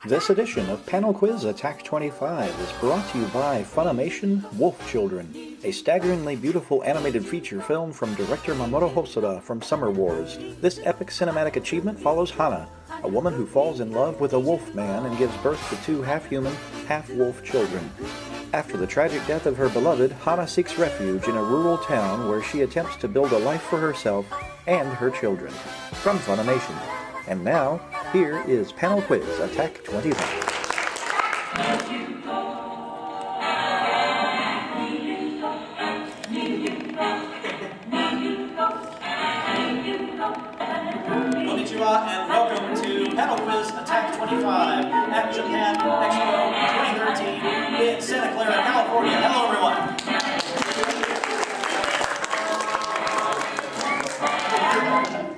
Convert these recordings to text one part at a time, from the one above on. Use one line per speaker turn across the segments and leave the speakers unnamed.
This edition of Panel Quiz Attack 25 is brought to you by Funimation Wolf Children, a staggeringly beautiful animated feature film from director Mamoru Hosoda from Summer Wars. This epic cinematic achievement follows Hana, a woman who falls in love with a wolf man and gives birth to two half-human, half-wolf children. After the tragic death of her beloved, Hana seeks refuge in a rural town where she attempts to build a life for herself and her children. From Funimation. And now, here is Panel Quiz Attack 25.
Konnichiwa and welcome to Panel Quiz Attack 25 at Japan Expo 2013 in Santa Clara, California. Hello everyone.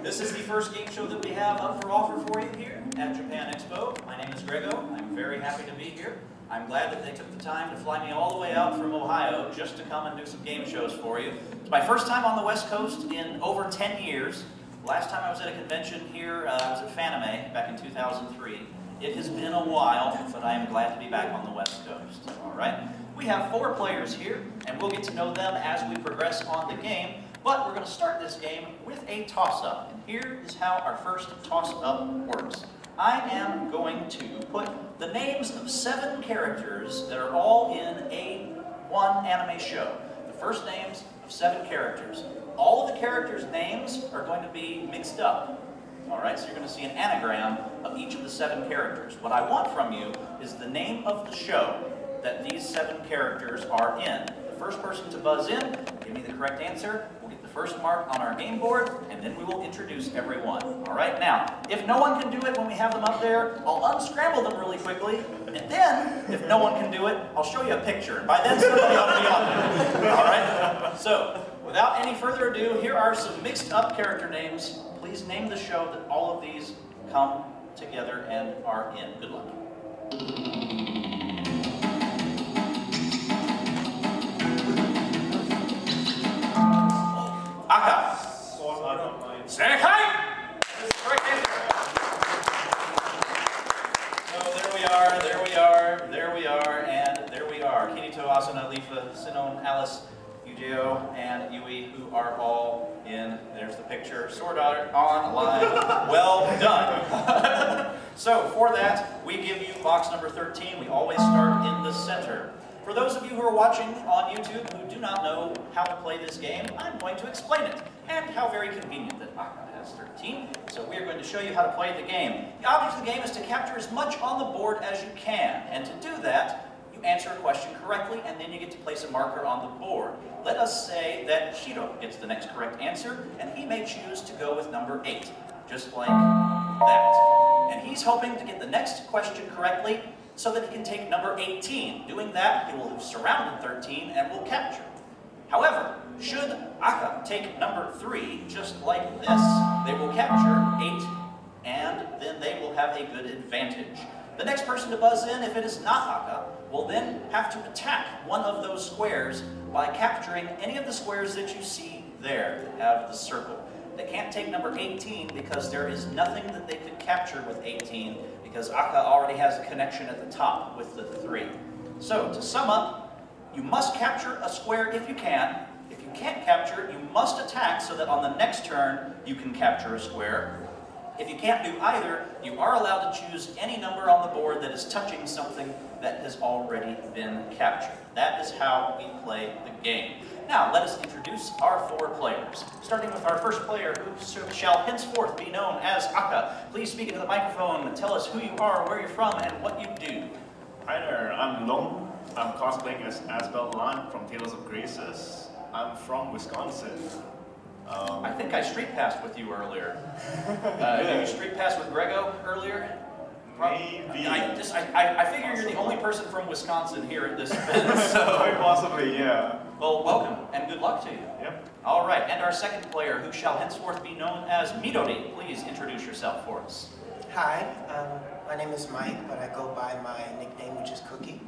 This is the first game show that we have up for offer for you here at Japan Expo. My name is Greggo. I'm very happy to be here. I'm glad that they took the time to fly me all the way out from Ohio just to come and do some game shows for you. It's my first time on the West Coast in over 10 years. Last time I was at a convention here, I was at Fanime back in 2003. It has been a while, but I am glad to be back on the West Coast. All right. We have 4 players here, and we'll get to know them as we progress on the game. But we're going to start this game with a toss-up. And here is how our first toss-up works. I am going to put the names of 7 characters that are all in one anime show. The first names of 7 characters. All of the characters' names are going to be mixed up. All right, so you're going to see an anagram of each of the 7 characters. What I want from you is the name of the show that these 7 characters are in. The first person to buzz in, give me the correct answer. We'll get the first mark on our game board, and then we will introduce everyone. All right, now, if no one can do it when we have them up there, I'll unscramble them really quickly, and then, if no one can do it, I'll show you a picture. And by then, somebody ought to be on there. All right? So, without any further ado, here are some mixed up character names. Please name the show that all of these come together and are in. Good luck. Aka. Sekai! This is the correct answer. So there we are, there we are, there we are, and there we are. Kirito, Asuna, Lifa, Sinon, Alice, Yujiro, and Yui, who are all in. There's the picture. Sword Art online. Well done. So for that, we give you box number 13. We always start in the center. For those of you who are watching on YouTube who do not know how to play this game, I'm going to explain it, and how very convenient that Aka has 13. So we are going to show you how to play the game. The object of the game is to capture as much on the board as you can, and to do that, you answer a question correctly, and then you get to place a marker on the board. Let us say that Shiro gets the next correct answer, and he may choose to go with number 8, just like that. And he's hoping to get the next question correctly, so that he can take number 18. Doing that, he will have surrounded 13 and will capture. However, should Aka take number 3, just like this, they will capture 8, and then they will have a good advantage. The next person to buzz in, if it is not Aka, will then have to attack one of those squares by capturing any of the squares that you see there that have the circle. They can't take number 18 because there is nothing that they could capture with 18, because Aka already has a connection at the top with the 3. So, to sum up, you must capture a square if you can. If you can't capture it, you must attack so that on the next turn you can capture a square. If you can't do either, you are allowed to choose any number on the board that is touching something that has already been captured. That is how we play the game. Now, let us introduce our 4 players. Starting with our first player, who shall henceforth be known as Aka. Please speak into the microphone and tell us who you are, where you're from, and what you do.
Hi there, I'm Long. I'm cosplaying as Asbel Lan from Tales of Graces. I'm from Wisconsin.
I think I street passed with you earlier. Did you street pass with Greggo earlier?
Maybe.
I figure you're the only person from Wisconsin here at this event, so...
Quite possibly, yeah.
Well, welcome, and good luck to you.
Yep.
All right, and our second player, who shall henceforth be known as Midori. Please introduce yourself for us.
Hi, my name is Mike, but I go by my nickname, which is Cookie.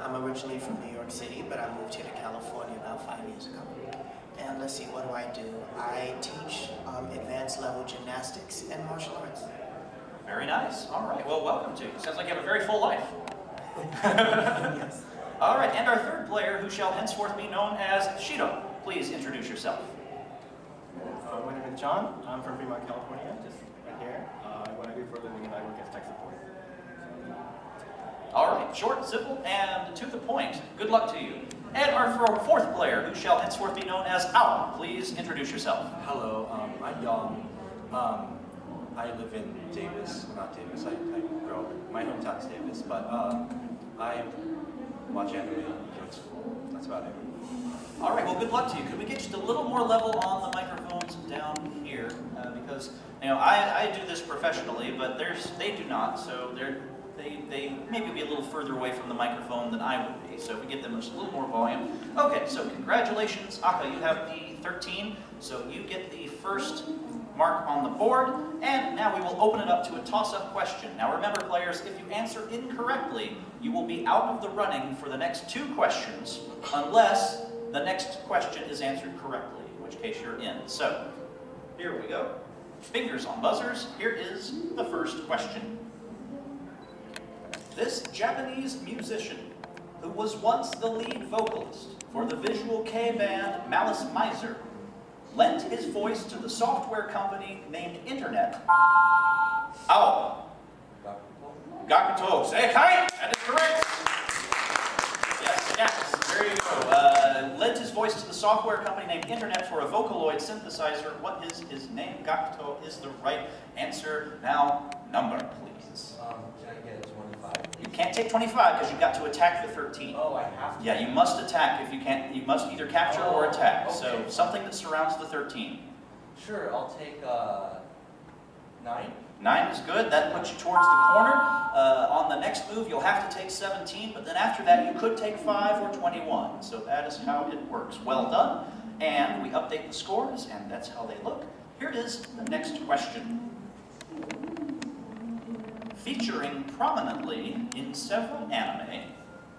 I'm originally from New York City, but I moved here to California about 5 years ago. And let's see, what do? I teach advanced level gymnastics and martial arts.
Very nice. All right, well, welcome to you. Sounds like you have a very full life.
Yes.
All right, and our third player, who shall henceforth be known as Shiro. Please introduce yourself.
My name is John. I'm from Fremont, California, just right here. What I do for a living is I work as tech support.
All right, short, simple, and to the point. Good luck to you. And our fourth player, who shall henceforth be known as Al. Please introduce yourself.
Hello, I'm Yong. I live in Davis, not Davis, I grew up, my hometown's Davis, but I watch anime, go to school, that's about it.
All right, well, good luck to you. Could we get just a little more level on the microphones down here? Because, you know, I do this professionally, but they do not, so they maybe be a little further away from the microphone than I would be, so if we get them just a little more volume. Okay, so congratulations, Aka, you have the 13, so you get the first mark on the board, and now we will open it up to a toss-up question. Now remember, players, if you answer incorrectly, you will be out of the running for the next 2 questions, unless the next question is answered correctly, in which case you're in. So, here we go. Fingers on buzzers, here is the first question. This Japanese musician, who was once the lead vocalist for the visual K band Malice Miser, lent his voice to the software company named Internet. Ao. Gakuto. Say hi! That is correct. Yes, there you go. Lent his voice to the software company named Internet for a Vocaloid synthesizer. What is his name? Gakuto is the right answer. Now, number, please.
Can I get 25?
You can't take 25 because you've got to attack the 13.
Oh, I have to?
Yeah, you must attack. If you can't, you must either capture or attack.
Okay.
So something that surrounds the 13.
Sure, I'll take 9.
9 is good. That puts you towards the corner. On the next move, you'll have to take 17, but then after that, you could take 5 or 21. So that is how it works. Well done. And we update the scores, and that's how they look. Here it is, the next question. Featuring prominently in several anime,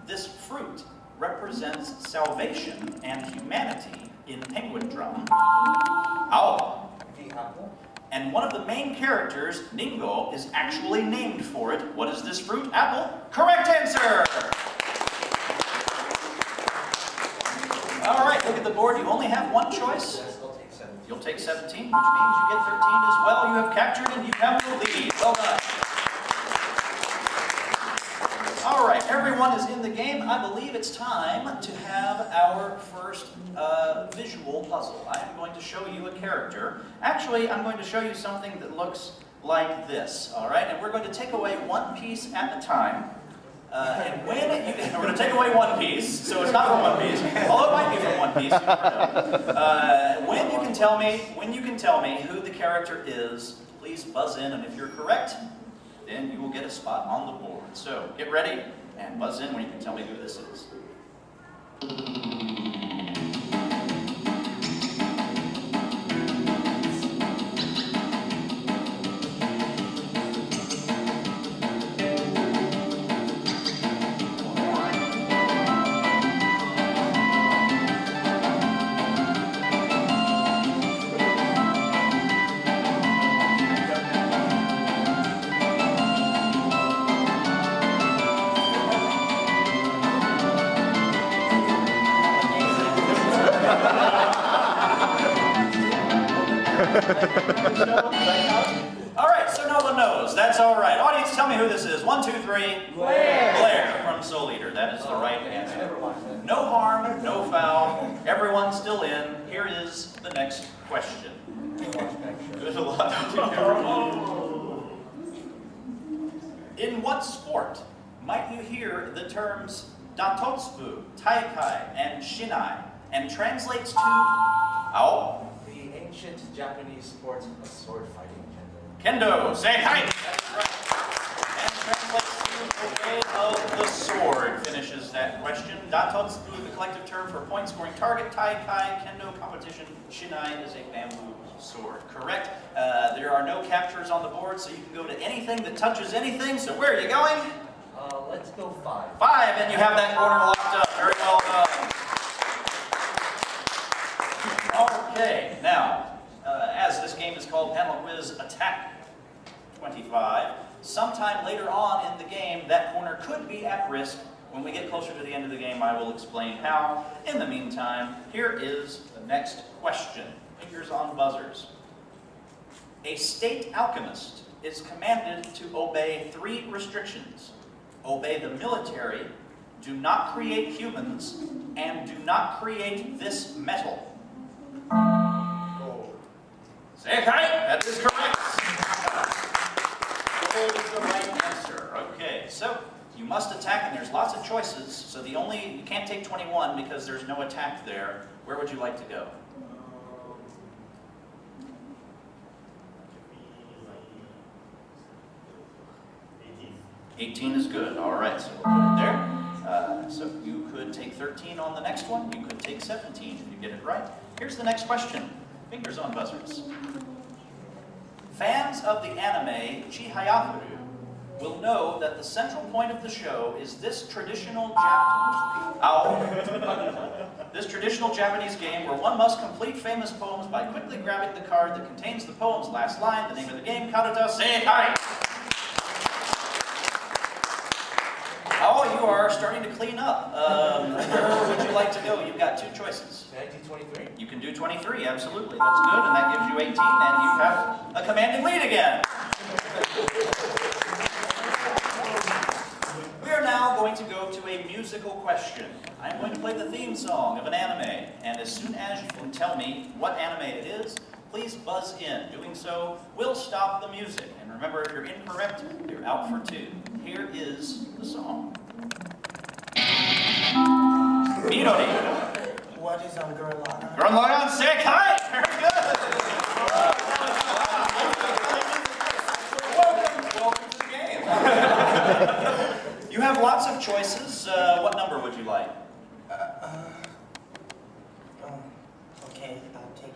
this fruit represents salvation and humanity in Penguin Drum. Ow.
The apple?
And one of the main characters, Ningo, is actually named for it. What is this fruit? Apple. Correct answer! All right, look at the board. You only have one choice.
Yes, I'll take 17.
You'll take 17, which means you get 13 as well. You have captured and you have the lead. Well done. All right, everyone is in the game. I believe it's time to have our first visual puzzle. I am going to show you a character. Actually, I'm going to show you something that looks like this, all right? And we're going to take away one piece at a time. And when we're going to take away one piece, so it's not from one piece, although it might be from one piece. You never know. When you can tell me who the character is, please buzz in, and if you're correct, then you will get a spot on the board. So get ready and buzz in when you can tell me who this is. All right, so no one knows. That's all right. Audience, tell me who this is. 1, 2, 3.
Blair.
Blair from Soul Eater. That is the right answer. No harm, no foul. Everyone's still in. Here is the next question. Good luck to everyone. In what sport might you hear the terms Datotsubu, Taikai, and Shinai, and translates to... Ow.
The ancient Japanese sport of sword fighting,
Kendo. Say hi. That's right. And translates to the way of the sword. Finishes that question. Datotsubu, the collective term for point-scoring target. Taikai, Kendo competition. Shinai is a bamboo sword. Correct. There are no captures on the board, so you can go to anything that touches anything. So where are you going?
Let's go 5.
5, and you have that corner locked up. Very well done. Okay, now, as this game is called Panel Quiz Attack 25, Sometime later on in the game, that corner could be at risk. When we get closer to the end of the game, I will explain how. In the meantime, here is the next question. Fingers on buzzers. A state alchemist is commanded to obey 3 restrictions. Obey the military, do not create humans, and do not create this metal. Sekai! That is correct. Gold is the right answer. Okay, so you must attack, and there's lots of choices. So you can't take 21 because there's no attack there. Where would you like to go? 18 is good. All right, so we'll put it there. So you could take 13 on the next one. You could take 17 if you get it right. Here's the next question. Fingers on buzzers. Fans of the anime Chihayafuru will know that the central point of the show is this traditional Japanese game where one must complete famous poems by quickly grabbing the card that contains the poem's last line. The name of the game, Karuta Sekai! Oh, you are starting to clean up. Where would you like to go? You've got 2 choices.
Can I do 23?
You can do 23, absolutely. That's good, and that gives you 18, and you have a commanding lead again. We are now going to go to a musical question. I'm going to play the theme song of an anime, and as soon as you can tell me what anime it is, please buzz in. Doing so will stop the music. And remember, if you're incorrect, you're out for 2. Here is the song. Midori.
What is on Gurren Lagann?
Gurren Lagann Sekai! Very good! Welcome to the game. You have lots of choices. What number would you like?
Okay, I'll take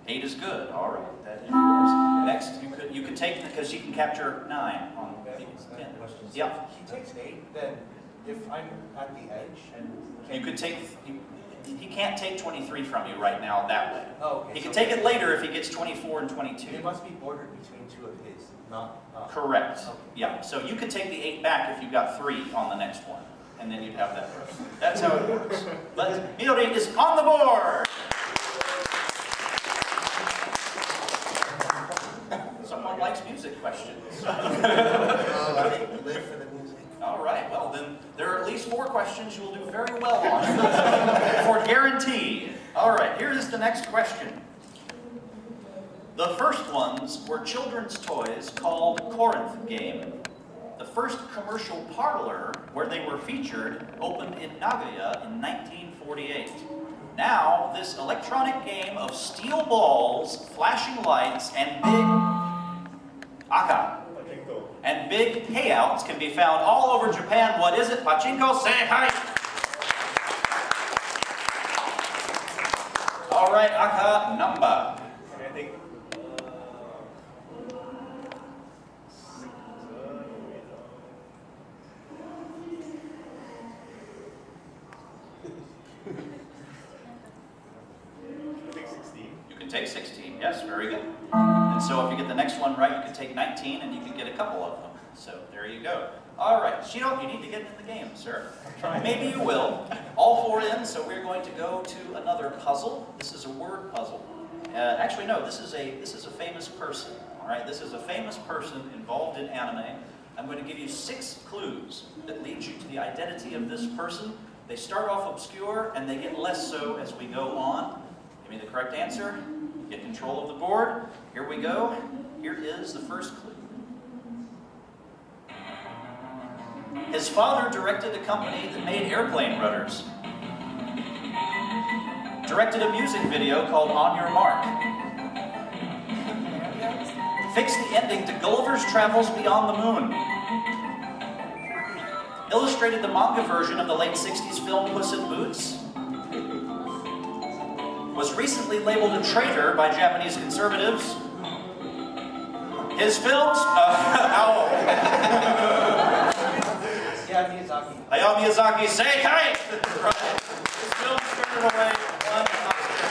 8.
8 is good. All right, that is yours. Next, you could take, because you can capture 9 on 10. Yeah.
He takes 8, then if I'm at the edge and...
You could take... He can't take 23 from you right now that way.
Oh, okay.
He can take it later if he gets 24 and 22.
It must be bordered between 2 of his, not...
Correct.
Okay.
Yeah, so you could take the 8 back if you got 3 on the next one. And then you'd have that row. That's how it works. But Midori is on the board! Someone likes music questions.
I live for the music.
All right, well then, there are at least 4 questions you will do very well on. For guarantee. All right, here is the next question. The first ones were children's toys called Corinth Game. The first commercial parlor where they were featured opened in Nagoya in 1948. Now, this electronic game of steel balls, flashing lights, and big payouts can be found all over Japan. What is it? Pachinko Sekai! All right, Aka, number.
I think...
You can take 16. Yes, very good. And so if you get the next one right, you can take 19, and you can get a couple of them. So there you go. All right, Shiro, you need to get into the game, sir. Maybe you will. All 4 in, so we're going to go to another puzzle. This is a word puzzle. Actually, no, this is a famous person. All right, this is a famous person involved in anime. I'm going to give you 6 clues that lead you to the identity of this person. They start off obscure, and they get less so as we go on. Give me the correct answer. Get control of the board. Here we go. Here is the first clue. His father directed a company that made airplane rudders. Directed a music video called On Your Mark. Fixed the ending to Gulliver's Travels Beyond the Moon. Illustrated the manga version of the late 60s film Puss in Boots. Was recently labeled a traitor by Japanese conservatives. His films... Hayao Miyazaki, Sekai! Right. His films turned away one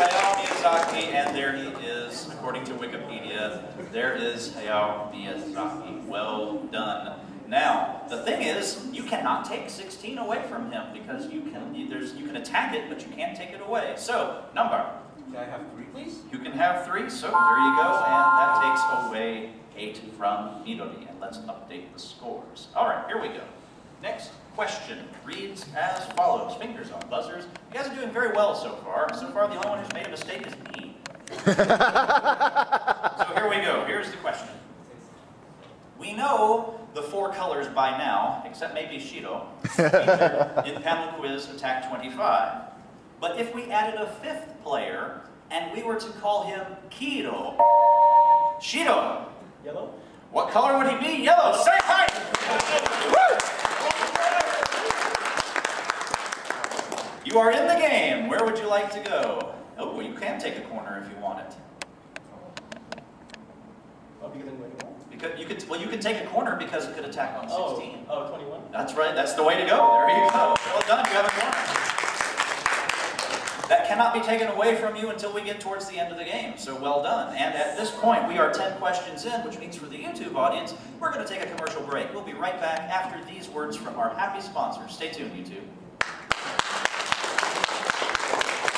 Hayao Miyazaki, and there he is, according to Wikipedia. There is Hayao Miyazaki. Well done. Now, the thing is, you cannot take 16 away from him because you can attack it, but you can't take it away. So, number.
Can I have 3, please?
You can have 3, so there you go, and that takes away 8 from Midori. And let's update the scores. All right, here we go. Next question reads as follows. Fingers on buzzers. You guys are doing very well so far. So far, the only one who's made a mistake is me. So here we go. Here's the question. We know the 4 colors by now, except maybe Shiro, in panel quiz Attack 25. But if we added a 5th player, and we were to call him Kiro, Shiro,
Yellow?
what color would he be? Yellow. Say hi! You are in the game. Where would you like to go? Oh, you can take a corner if you want it.
Oh, because I'm winning more?
Well, you can take a corner because it could attack on 16.
Oh, 21?
That's right. That's the way to go. There you go. Well done. You have a corner. That cannot be taken away from you until we get towards the end of the game. So well done. And at this point, we are 10 questions in, which means for the YouTube audience, we're going to take a commercial break. We'll be right back after these words from our happy sponsors. Stay tuned, YouTube.